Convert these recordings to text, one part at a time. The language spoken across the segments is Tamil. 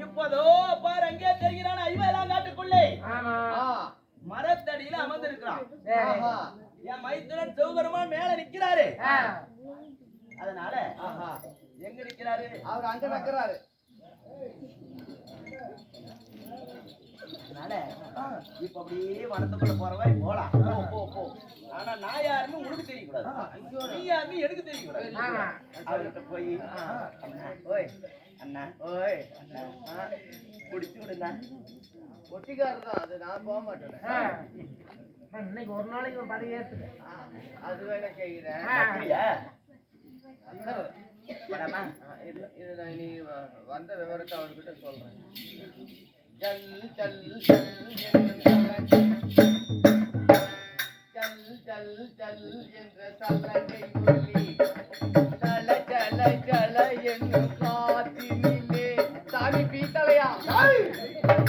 இப்போதோ பாரு அங்கே தெரிகிறான் ஐவெல்லாம் நாட்டுக்குள்ளே மரத்தடியில அமர்ந்திருக்கிறான். என் மைத்துனன் சிவபெருமான் மேல நிக்கிறாரு. அதனால எங்க நிக்கிறாரு? அவர் அங்க நிக்கிறாரு. அதனால இப்ப அப்படியே வனத்துக்குள்ள போற மாதிரி போலாம். போ போ. ஆனா நான் யாருன்னு உனக்கு தெரியக்கூடாது. நீ யாருன்னு எனக்கு தெரியக்கூடாது. அவர்கிட்ட போய் ஓய் அண்ணா ஓய் அண்ணா குடிச்சு விடுங்க. ஒட்டிக்காரர் தான் அது. நான் போக மாட்டேன். இன்னைக்கு ஒரு நாளைக்கு ஒரு பதவி ஏற்றுங்க. அது வேணா செய்கிறேன். இது நான் நீ வந்த விவரத்தை அவர்கிட்ட சொல்றேன். ஜல் ஜல் ஜல் ஜல் ஜல் என்ற சல்லங்கை சொல்லி ஜல ஜல ஜல என்னும் காத்தினிலே சாமி பீத்தலையா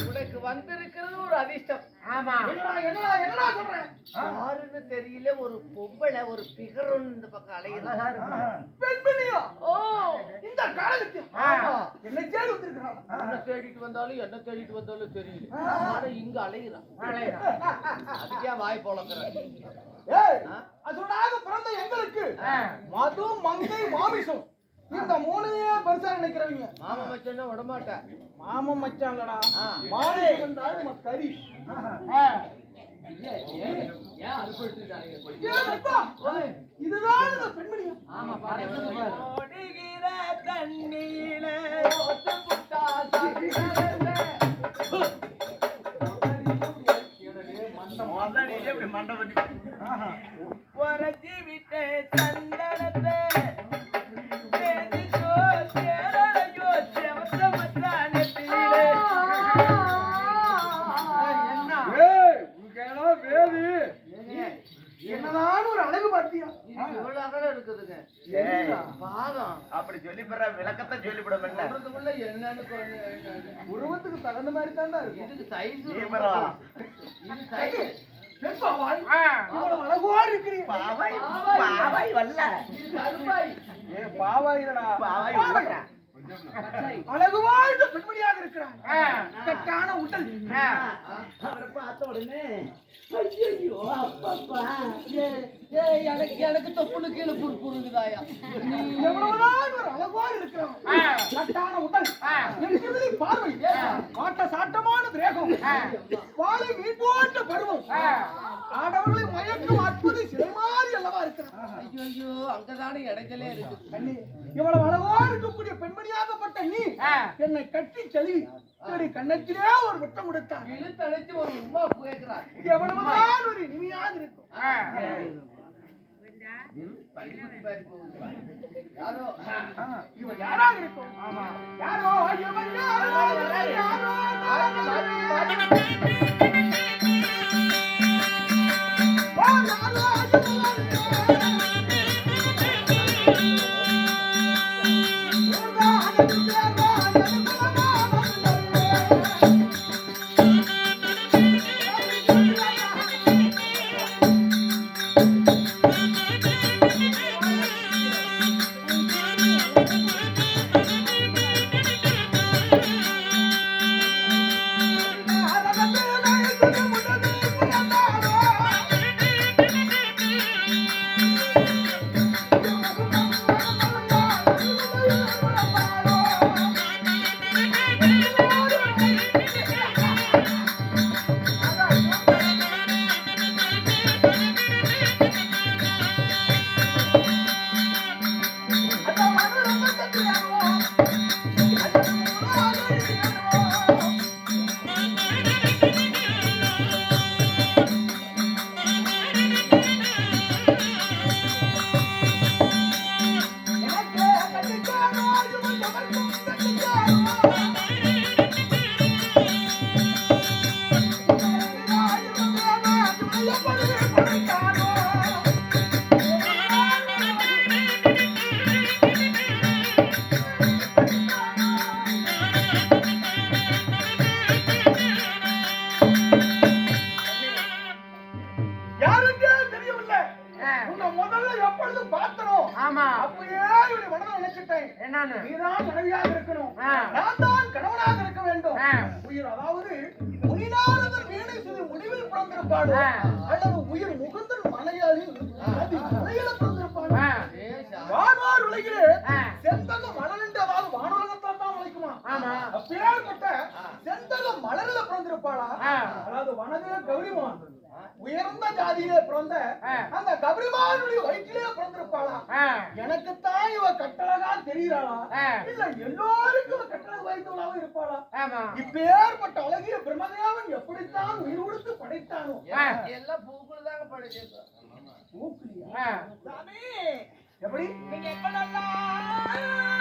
உனக்கு வந்திருக்கிறது ஒரு அதிர்ஷ்டம். ஆமா என்னடா சொல்றேன்? யாருன்னு தெரியல, ஒரு பொம்பளை ஒரு பிகரும் இந்த பக்கம் அலையுது. பெண்மணியா? ஓ இந்த காலத்துக்கு என்ன தேடி வந்திருக்கான். என்ன தேடிட்டு வந்தாலும் தெரியல. ஆனா இங்க அலையுறான். அதுக்கே வாய் போலக்குறேன். அதோடாக பிறந்த எங்களுக்கு மது மங்கை மாமிசம் இந்த மூணையே பெருசா நினைக்கிறவங்க. மாமா மச்சான் விடமாட்டேன். மாமா மச்சாங்கடா மாமிசம் என்றாலும் கறி. இதுதான் இந்த பெண்மணியா? ஆமா ஓடுகிற தண்ணீல உரைச்சி விட்டு சந்தனத்தை என்னதான் ஒரு அழகு பார்த்தியா? இவ்வளவு அகலம் இருக்குதுங்க. பாதம் அப்படி சொல்லி பெற விளக்கத்தை சொல்லிவிட சொல்றதுக்குள்ள என்னன்னு உருவத்துக்கு தகுந்த மாதிரி தாண்டா இருக்கு. இதுக்கு சைஸ் இது சைஸ் அழகோடு இருக்கிறீங்க. பாவாய் வல்ல கருப்பாய் பாவாய் இல்லடா, பாவாய் அழகு வாழ்ந்த பெண்மணியாக இருக்கிறார். கட்டான உடல். அவரை பார்த்த உடனே ஐயோ அப்பப்பா எனக்கு தொப்புளு கீழே புடுங்குதாயா. எவ்வளவுதான் ஒரு அழகோடு இருக்கிறான். கட்டான உடல், என் பார்வை, காட்ட சாட்டமான தேகம், வாழை மீன் போன்ற பருவம், ஆடவர்களை மயக்கும் அற்புத சிலை மாதிரி அல்லவா இருக்கிறான். ஐயோ அங்கதானே இடைஞ்சலே இருக்கு. இவ்வளவு அழகா இருக்கக்கூடிய பெண்மணியாகப்பட்ட நீ என்னை கட்டி செல்வி கண்ணத்திலே ஒரு முத்தம் கொடுத்தான். இழுத்தழைச்சு ஒரு உமா கேட்கிறார். எவ்வளவுதான் ஒரு இனிமையாக இருக்கும். யாரோ இவன் யாராக இருக்கும்? யாரோ இவன் யாரோ பார்த்தனோ ஆமா. அப்பயே இவனை மனதில் நினைச்சிட்டேன். என்னன்னு? நீதான் மனைவியாக இருக்கணும், ஆ. நான் தான் கணவனாக இருக்க வேண்டும். ஆ. உயிர் அதாவது முனிநாரதர் வீணை செய்து முடிவில் பிறந்திருப்பாடு, ஆ. அல்லது உயிர் முகுந்தன் மனையாளில் மனையில பிறந்திருப்பாடு. ஆ. வானோர் உலகிலே ஆ. செந்தக மலர் என்று அதாவது வானுலகத்தான் தான் உழைக்குமா? ஆமா. அப்பேற்பட்ட செந்தக மலரில பிறந்திருப்பாளா? ஆ. அதாவது வனதே கௌரிமான் உயர்ந்த ஜாதியிலே பிறந்த ஆ. அந்த கௌரிமானுடைய வயிற்றிலே பிறந்திருப்பாளா? ஆ. எனக்குத்தான் இவ கட்டழகா தெரிகிறாளா? ஆ. இல்ல எல்லோருக்கும் இவ கட்டழகு வைத்தவளாக இருப்பாளா? ஆமா. இப்பேற்பட்ட அழகிய பிரம்மதேவன் எப்படித்தான் உயிர் கொடுத்து படைத்தானோ? ஆ. எல்லாம் பூக்குள்ள தாங்க படிச்சிருக்கோம். மூக்குலியா? ஆ. சாமி, எப்படி நீங்க எப்படெல்லாம்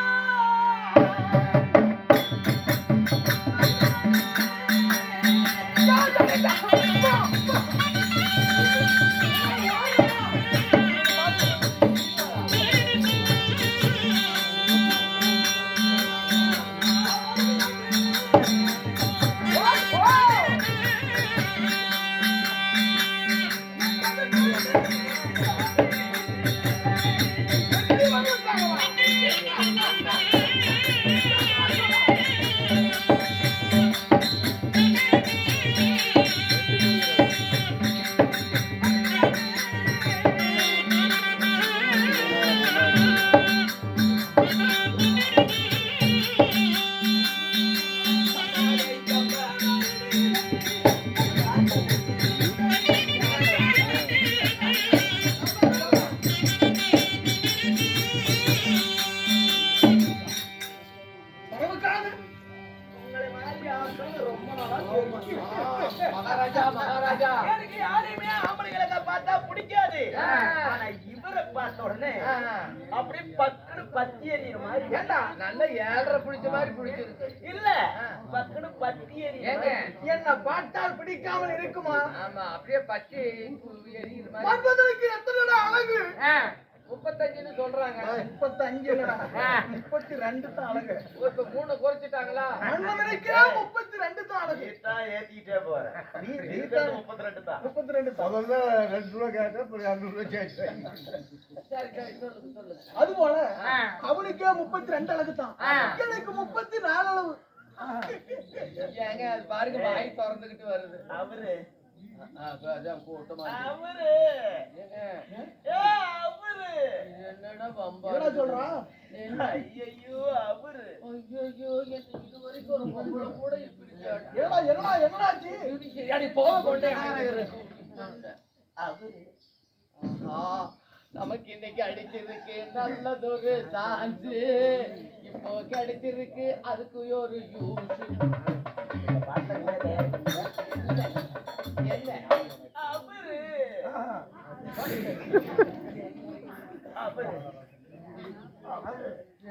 வரவுக்காக உங்களை மாதிரி ஆட்கள் ரொம்ப நாளா தெரியும். மகாராஜா மகாராஜா. எனக்கு யாரையுமே ஆம்பளைங்களை பார்த்தா பிடிக்காது. ஆ. ஆனா இவரை பார்த்த உடனே அப்படியே பக்குன்னு பத்தி எறிகிற மாதிரி. ஏண்டா நல்ல 7.5 பிடிச்ச மாதிரி பிடிச்சிருக்கு. இல்ல பக்குன்னு பத்தி எறிகிற ஏங்க மாதிரி. என்ன பார்த்தால் பிடிக்காமல் இருக்குமா? ஆமா அப்படியே பச்சை எரியுது மாதிரி. பார்ப்பதற்கு எத்தனை அழகு? ஆ. 35ன்னு சொல்றாங்க. 35 இல்லடா, 32 தான் அழகு. இப்ப 3 குறைச்சிட்டாங்களா? மன்னவனுக்கே 32 தான் அழகு. நீதான் ஏத்திக்கிட்டே போற. நீ இருக்கிறது 32 தான். 32 தான். சரி சரி சொல்லுங்க சொல்லுங்க. அதுபோல ஆ. அவனுக்கே 32 அழகு தான், ஆ. எனக்கு 34 அளவு. ஏங்க அது பாருங்க வாய் திறந்துகிட்டு வருது. அவரு அதான் கூட்டமா அவரு ஏங்க ஏ, அவரு என்னடா வம்பா என்ன சொல்றான்? ஐயையோ அவரு ஐயோ என்ன இது வரைக்கும் ஒரு பொம்பளை கூட இப்படி கேட்டா. என்னடாச்சு? அடி போக கொண்டே அவரு ஆஹா, நமக்கு இன்னைக்கு அடிச்சிருக்கு நல்லதொரு சான்ஸ். இப்போ கிடைச்சிருக்கு அதுக்கு ஒரு யூஸ். என்ன அவரு அவரு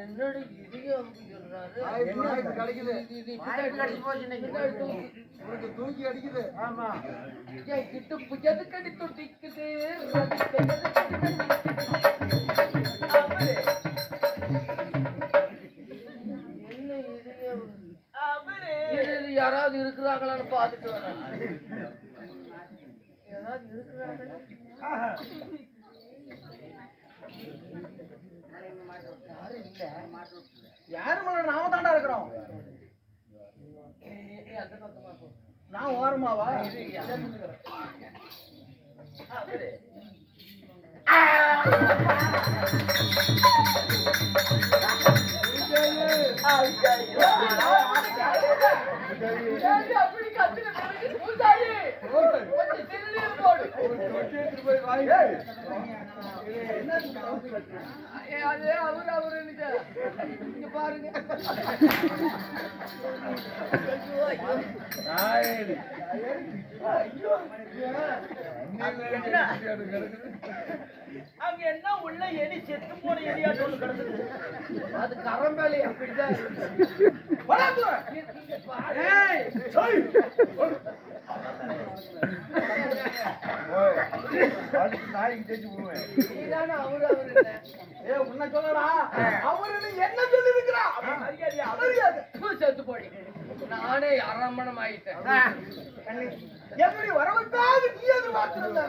என்னடி இடிய சொல்றாரு? கிடைக்குது. வாய்ப்பு கிடைச்சு போச்சு இன்னைக்கு. உனக்கு தூக்கி அடிக்குது. ஆமா. என் கிட்ட எதுக்கடி துடிக்குது அவரு என்ன இடிய அவரு யாராவது இருக்கிறாங்களான்னு பாத்துட்டு வரேன். யாராவது இருக்கிறாங்களா? யாரும் இல்ல. யாரு மேல நாம தாண்டா இருக்கிறோம். நீ அந்த பக்கமா போ. நான் ஓரமாவா? அவரு அப்படி கத்துன பிறகு பூசாரி கொஞ்சம் திருநீர் போடு. அது அவரு இங்க பாருங்க. அங்க என்ன உள்ள எலி செத்து போன எலியாட்டு ஒண்ணு கிடக்குது. அது கரம்பேலி அப்படிதான் நீதானே அவரு உன்னை சொல்லடா, அவரு என்ன சொல்லி இருக்கிறா? மரியாதையா மரியாதை. செத்து போடி. நானே அரமணம் ஆயிட்டேன். என்னுடைய வரவுக்காக நீ எதிர்பார்த்திருந்த,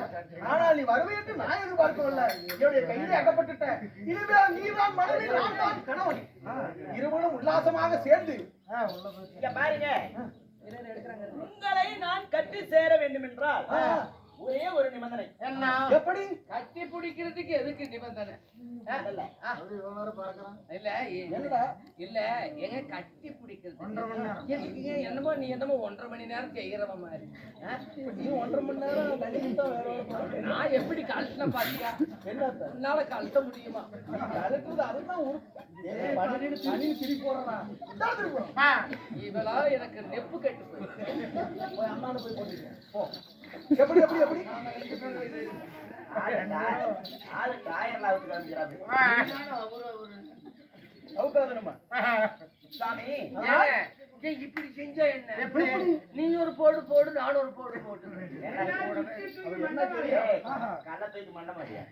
ஆனால் நீ வருவே என்று நான் எதிர்பார்க்கவில்லை. என்னுடைய கையிலே அகப்பட்டுட்டேன். இனிமேல் நீதான் மனைவி, நான் தான் கணவன். இருவரும் உல்லாசமாக சேர்ந்து இங்க பாருங்க, உங்களை நான் கட்டி சேர வேண்டும் என்றால் ஒரே ஒரு நிபந்தனை. என்ன? எப்படி? கட்டி பிடிக்கிறதுக்கு எதுக்கு நிபந்தனை? இல்ல என்னடா? இல்ல எங்க கட்டி பிடிக்கிறது எதுக்குங்க? என்னமோ நீ என்னமோ 1.5 மணி நேரம் செய்யறவ மாதிரி. நீ 1.5 மணி நேரம் கழிச்சுட்டா வேற நான் எப்படி கழட்டின பாத்தியா? என்னால கழட்ட முடியுமா? கழுத்துறது அதுதான் தனி திரி போடுறான். இவளா எனக்கு நெப்பு கட்டு போய் அண்ணாட போய் போட்டுருக்கேன். போ. எப்படி எப்படி எப்படி? ஆளு டாயர்ல அவுத்து காமிக்கிறாரு. அவுக்காதனமா சாமி, இப்படி செஞ்சா என்ன? நீ ஒரு போடு போடு, நான் ஒரு போடு போட்டு கள்ள தூக்கி மண்ட மாட்டியா?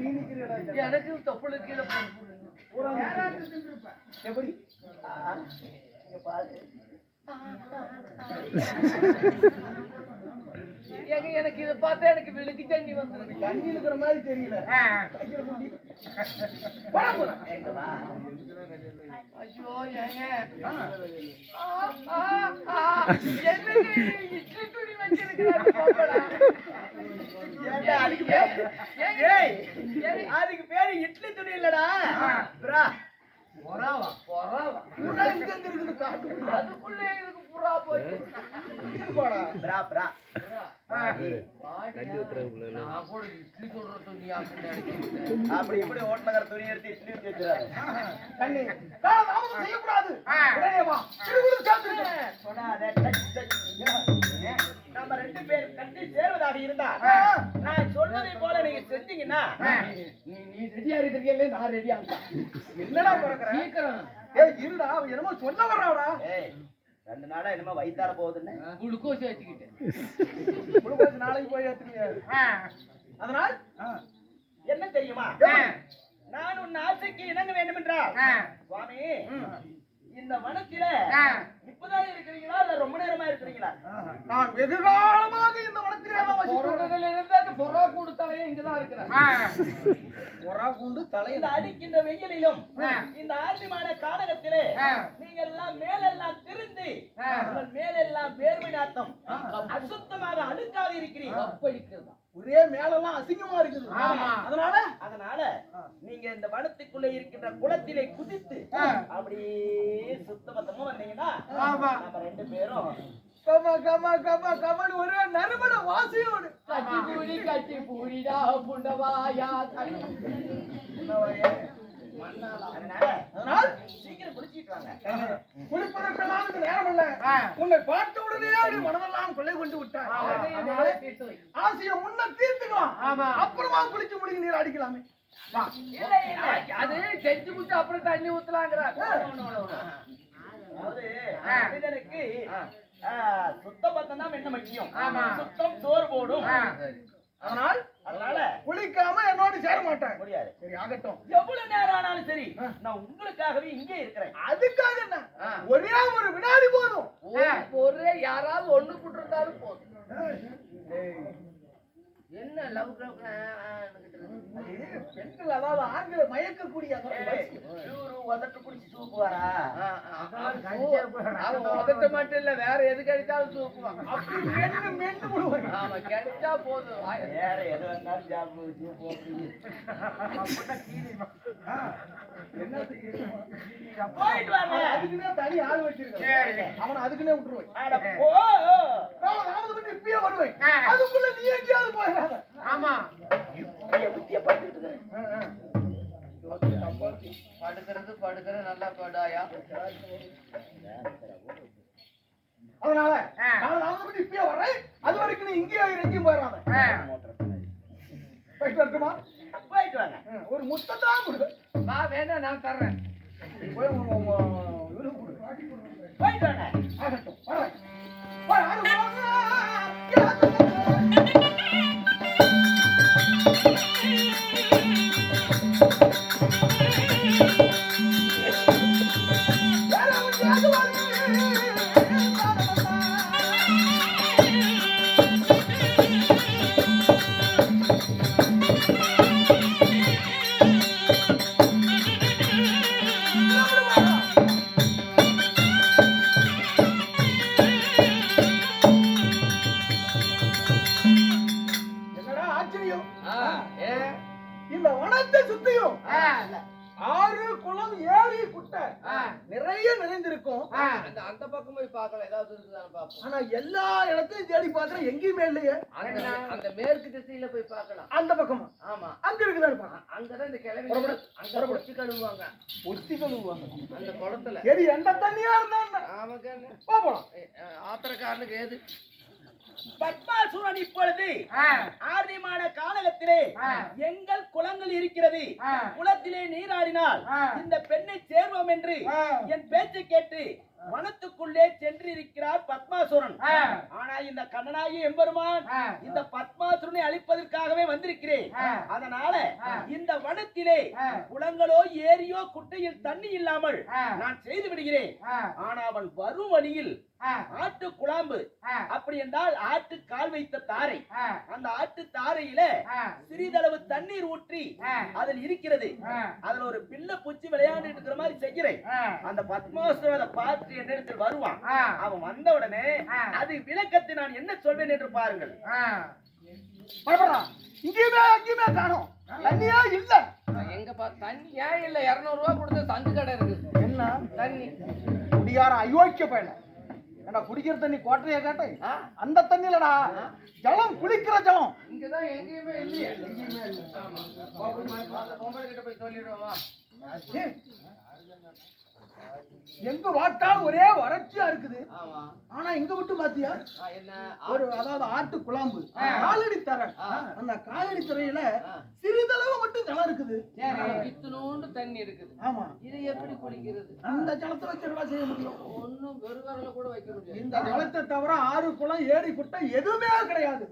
நீ நிக்கிறீடா. எனக்கு தொப்புளு கீழே எப்படி? இங்க பாரு, எனக்கு இதை பார்த்தா எனக்கு விழுக்கு தண்ணி வந்துருக்கு. தண்ணி இருக்கிற மாதிரி தெரியல. எங்க வா. ஐயோ ஏங்க இட்லி துணி அதுக்கு பேரு இட்லி துணி இல்லடா, அதுக்குள்ள எனக்கு புறா போச்சு. அப்படி இப்படி ஓட்டுநகர துணி எடுத்து இட்லி ஊத்தி வச்சிருக்காரு. செய்யக்கூடாது. நம்ம 2 பேர் கட்டி சேர்வதாக இருந்தா நான் சொன்னதை போல நீங்க செஞ்சீங்கன்னா நீ ரெடியா இருக்கிறீங்களே, நான் ரெடியா இருக்கேன். என்னடா பிறக்கிறேன்? சீக்கிரம் இருடா, அவன் என்னமோ சொல்ல வர்றாடா. 2 நாளா என்னமோ வயித்தார போகுதுன்னு குளுக்கோஸ் வச்சுக்கிட்டேன். குளுக்கோஸ் நாளைக்கு போய் ஏத்துறீங்க. அதனால் என்ன தெரியுமா, நான் உன் ஆசைக்கு இணங்க வேண்டும் என்றால் சுவாமி, இந்த வனத்தில இப்பதான் இருக்கிறீங்களா இல்ல ரொம்ப நேரமா இருக்கிறீங்களா? நான் வெகு காலமாக இந்த வனத்திலே புறா கூடு தலையே இங்கதான் இருக்கிறேன். புறா கூண்டு தலையில இந்த அடிக்கின்ற வெயிலிலும் இந்த ஆசிமான கானகத்திலே நீங்க எல்லாம் மேலெல்லாம் திருந்து உங்கள் மேலெல்லாம் வேர்வை நாத்தம் அசுத்தமாக அழுக்காக இருக்கிறீங்க. அப்படிக்கிறதா? ஒரே மேலெல்லாம் அசிங்கமா இருக்குது. அதனால நீங்க இந்த வனத்துக்குள்ள இருக்கின்ற குளத்திலே குதித்து அப்படியே சுத்தபத்தமா வந்தீங்கன்னா நம்ம 2 பேரும் கமா கமா கமா கமன் ஒரே நறுமண வாசியோடு கட்டி பூரிடா புண்டவாயா அதனால சீக்கிரம் குளிச்சிட்டு வாங்க. குளிப்பதற்கெல்லாம் நேரம் இல்ல. உன்னை பார்த்த உடனே அப்படி மனமெல்லாம் கொள்ளை கொண்டு விட்டார். ஆசையை முன்ன தீர்த்துக்கலாம், அப்புறமா குளிச்சு முடிக்க நீர் அடிக்கலாமே. அது செஞ்சு முடிச்சு அப்புறம் தண்ணி ஊத்தலாங்கிறார். அதாவது மனிதனுக்கு சுத்தபத்தம் தான் என்ன முக்கியம். சுத்தம் சோறு போடும். அதனால குளிக்காம என்னோடு சேர மாட்டேன். முடியாது. சரி ஆகட்டும். எவ்வளவு நேரம் ஆனாலும் சரி நான் உங்களுக்காகவே இங்கே இருக்கிறேன். அதுக்காக என்ன, ஒரே ஒரு வினாடி போதும். ஒரே யாராவது ஒண்ணு போட்டிருந்தாலும் போதும். என்ன லவ் பெண்கள் அதாவது ஆண்களை மயக்கக்கூடிய உதட்டு குடிச்சு சூப்புவாரா? உதட்ட மட்டும் இல்ல, வேற எது கிடைச்சாலும் சூப்புவாங்க. ஆமா, கிடைச்சா போதும். வேற எது வந்தாலும் சாப்பிட்டு போயிட்டு வாங்க. அதுக்குன்னே தனி ஆள் வச்சிருக்கேன். அவன் அதுக்குன்னே விட்டுருவேன். இப்பயே வருவேன். அதுக்குள்ள நீ எங்கேயாவது போயிடாத. ஆமா, புத்திய பார்த்துட்டு படுக்கிறது நல்லா படாயா. அதனால நான் இப்பயே வர்றேன். அது வரைக்கும் நீ இங்கேயே எங்கேயும் போயிடாத. போயிட்டு வரட்டுமா? போயிட்டு வாங்க. ஒரு முத்தத்தான் கொடுங்க. நான் வேணா நான் தர்றேன். போயிட்டு வாங்க. ஆகட்டும், வரேன். வனத்தை சுத்தியும் ஆறு குளம் ஏரி குட்டை நிறைய நிறைந்திருக்கும். அந்த பக்கம் போய் பார்க்கலாம், ஏதாவது இருக்குதான்னு பார்ப்போம். ஆனா எல்லா இடத்தையும் தேடி பார்க்கறேன், எங்கேயுமே இல்லையே. அந்த மேற்கு திசையில போய் பார்க்கலாம். அந்த பக்கமா? ஆமா, அங்க இருக்குதான்னு பாக்கலாம். அங்கதான் இந்த கிழமை அங்க ஒத்தி கழுவுவாங்க. ஒத்தி கழுவுவாங்க அந்த குளத்துல. சரி, எந்த தண்ணியா இருந்தா ஆமாங்க, போலாம். ஆத்திரக்காரனுக்கு ஏது? பத்மாசுரன் இப்பொழுது ஆதிமான காலகத்திலே எங்கள் குளங்கள் இருக்கிறது, குளத்திலே நீராடினால் இந்த பெண்ணை சேர்வோம் என்று என் பேச்சை கேட்டு வனத்துக்குள்ளே சென்றிருக்கிறார் பத்மாசுரன். ஆனா இந்த கண்ணனாகி எம்பெருமான் இந்த பத்மாசுரனை அழிப்பதற்காகவே வந்திருக்கிறேன். அதனால இந்த வனத்திலே குளங்களோ ஏரியோ குட்டையில் தண்ணி இல்லாமல் நான் செய்து விடுகிறேன். ஆனா அவன் வரும் வழியில் ஆட்டு குழாம்பு, அப்படி என்றால் ஆட்டு கால் வைத்த தாரை, அந்த ஆட்டு தாரையில சிறிதளவு தண்ணீர் ஊற்றி அதில் இருக்கிறது. அதுல ஒரு பிள்ளை பூச்சி விளையாண்டு இருக்கிற மாதிரி செய்கிறேன். அந்த பத்மாசுரனை பார்த்து என்னிடத்தில் வருவான். அவன் வந்த உடனே அது விளக்கத்தை நான் என்ன சொல்வேன் என்று பாருங்கள். இங்கேயுமே அங்கேயுமே காணோம், தண்ணியா இல்ல. எங்க தண்ணி ஏன் இல்ல? 200 ரூபாய் கொடுத்து தங்கு கடை இருக்கு. என்ன தண்ணி குடியார அயோக்கிய பையன, ஏன்னா குடிக்கிற தண்ணி கோட்டையை கேட்டேன். அந்த தண்ணி இல்லடா, ஜலம், குளிக்கிற ஜலம். இங்கதான் எங்கேயுமே இல்லையே. பொம்பளை கிட்ட போய் சொல்லிடுவோமா? எங்க வாட்டாலும் ஒரே வறட்சியா இருக்குது. ஆனா இங்க விட்டு பாத்தியா, ஒரு அதாவது ஆட்டு குழாம்பு, காலடி தரை, அந்த காலடி தரையில சிறிதளவு மட்டும் ஜலம் இருக்குது. இத்தனோண்டு தண்ணி இருக்குது. ஆமா, இதை எப்படி குடிக்கிறது? அந்த ஜலத்தை வச்சு என்ன செய்ய முடியும்? ஒன்னும் வெறுவரல கூட வைக்க முடியாது. இந்த ஜலத்தை தவிர ஆறு குளம் ஏரி குட்டை எதுவுமே கிடையாது.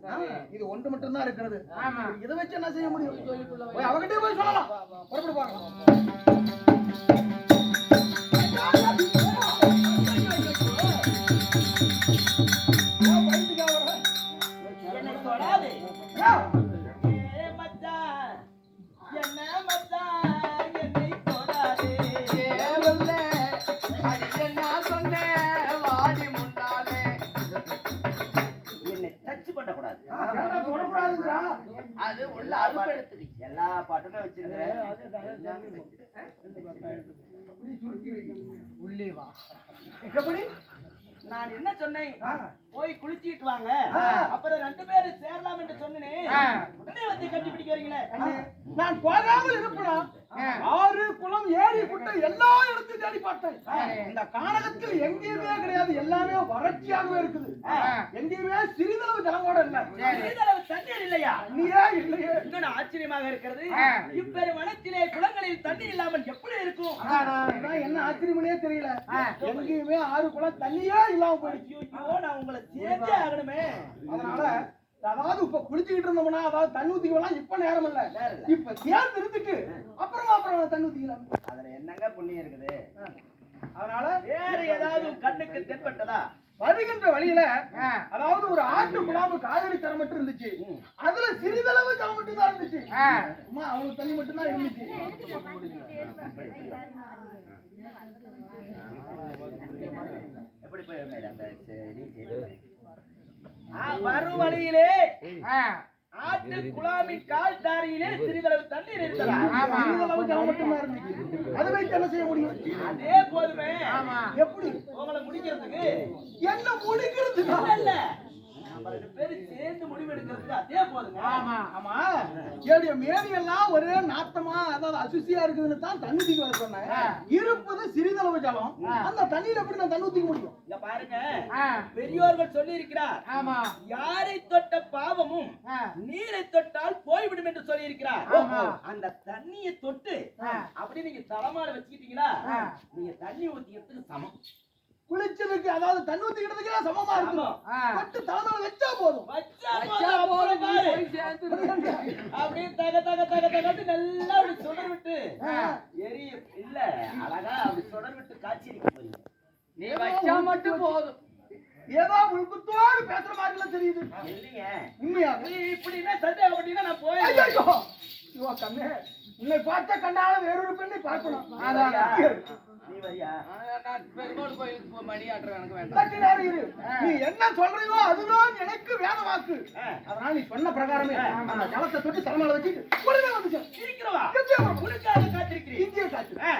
இது ஒன்று மட்டும் தான் இருக்கிறது. இதை வச்சு என்ன செய்ய முடியும்? அவகிட்டே போய் சொல்லலாம். புறப்பட்டு பார்க்கலாம். அது உள்ள அறுப்பெடுத்து எல்லா பாட்டுமே வச்சிருக்கிறேன். உள்ளே வா. நான் என்ன சொன்னேன்? போய் குளிச்சிட்டு வாங்க, அப்புறம் 2 பேரும் சேரலாம் என்று சொன்னேன். உடனே வந்து கட்டி பிடிக்க வரீங்களே. நான் போகாமல் இருப்பேன். ஆறு குளம் ஏரி குட்டை எல்லா இடத்தையும் தேடி பார்த்தேன். இந்த கானகத்தில் எங்கேயுமே கிடையாது, எல்லாமே வறட்சியாகவே இருக்குது. எங்கேயுமே சிறிதளவு ஜலமோட இல்ல, சிறிதளவு தண்ணீர் இல்லையா? நீயே இல்லையே. இன்னொன்னு ஆச்சரியமாக இருக்கிறது, இப்பெரு வனத்திலே குளங்களில் தண்ணி இல்லாமல் எப்படி இருக்கும்? என்ன ஆச்சரியமே தெரியல. எங்கேயுமே ஆறு குளம் தண்ணியே இல்லாம போயிடுச்சு. நான் உங்களை சேர்த்தே ஆகணுமே. அதனால அதாவது இப்ப குளிச்சுக்கிட்டு இருந்தோம்னா, அதாவது தண்ணி ஊத்திக்கலாம். இப்ப நேரம் இல்ல, இப்ப சேர்ந்து இருந்துட்டு அப்புறம் தண்ணி ஊத்திக்கலாம். அதுல என்னங்க புண்ணியம் இருக்குது? அதனால வேற ஏதாவது கண்ணுக்கு தென்பட்டதா? வருகின்ற வழியில அதாவது ஒரு ஆட்டு குழாம்பு காவேரி தரம் மட்டும் இருந்துச்சு. அதுல சிறிதளவு ஜலம் மட்டும் தான் இருந்துச்சு. அவங்களுக்கு தண்ணி மட்டும் தான் இருந்துச்சு. எப்படி போய் வரும் வழியிலே ஆட்டு குழாமின் கால் தாரியிலே சிறிதளவு தண்ணீர் இருக்கிறதா? சிறிதளவு ஜலம் மட்டும் தான் இருந்துச்சு. அதை வைத்து என்ன செய்ய முடியும்? அதே போதுமே. எப்படி உங்களை முடிக்கிறதுக்கு? என்ன முடிக்கிறது? இல்ல, நம்ம 2 பேரும் சேர்ந்து முடிவெடுக்கிறதுக்கு அதே போதுங்க. ஆமா, என்னுடைய மேனி எல்லாம் ஒரே நாத்தமா, அதாவது அசுசியா இருக்குதுன்னு தான் தண்ணி தூக்கி வர சொன்னேன். இருப்பது சிறிதளவு ஜலம், அந்த தண்ணியில எப்படி நான் தண்ணி ஊத்திக்க முடியும்? இங்க பாருங்க, பெரியோர்கள் சொல்லி இருக்கிறார், யாரை தொட்ட பாவமும் நீரை தொட்டால் போய்விடும் என்று சொல்லி இருக்கிறார். அந்த தண்ணியை தொட்டு அப்படி நீங்க தலைமாட வச்சுக்கிட்டீங்களா, நீங்க தண்ணி ஊத்திக்கிறதுக்கு சமம். குளிச்சதுக்கு அதாவது தண்ணி ஊத்திக்கிறதுக்கு சமமா இருக்கும். பட்டு தலைமையில வச்சா போதும். அப்படியே தக தக தக தகட்டு நல்லா அப்படி சுடர் விட்டு எரிய இல்ல அழகா அப்படி சுடர் விட்டு காய்ச்சி போறீங்க. நீ வச்சா மட்டும் போதும். ஏதோ உள்குத்தோடு பேசுற மாதிரி எல்லாம் தெரியுது. இல்லைங்க, உண்மையா நீ இப்படி என்ன சந்தேகப்பட்டீங்கன்னா நான் போய் கண்ணே, உன்னை பார்த்த கண்ணால வேறொரு பெண்ணை பார்க்கணும். நீ வரியா? பெருமாள் கோயிலுக்கு மணி ஆட்டுற எனக்கு வேண்டாம். நீ என்ன சொல்றீங்களோ அதுதான் எனக்கு வேத வாக்கு. அதனால நீ சொன்ன பிரகாரமே அந்த ஜலத்தை தொட்டு தலைமையில வச்சு உடனே வந்துச்சு. இருக்கிறவா இங்கே வா. உனக்காக காத்திருக்கிறேன். இங்கே காத்து. ஆ.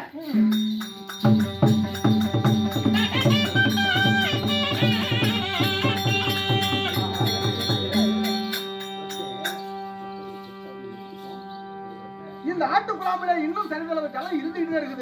இந்த ஆட்டு குழாம்புல இன்னும் சரிதளவு தலை இருந்துகிட்டு இருக்குது.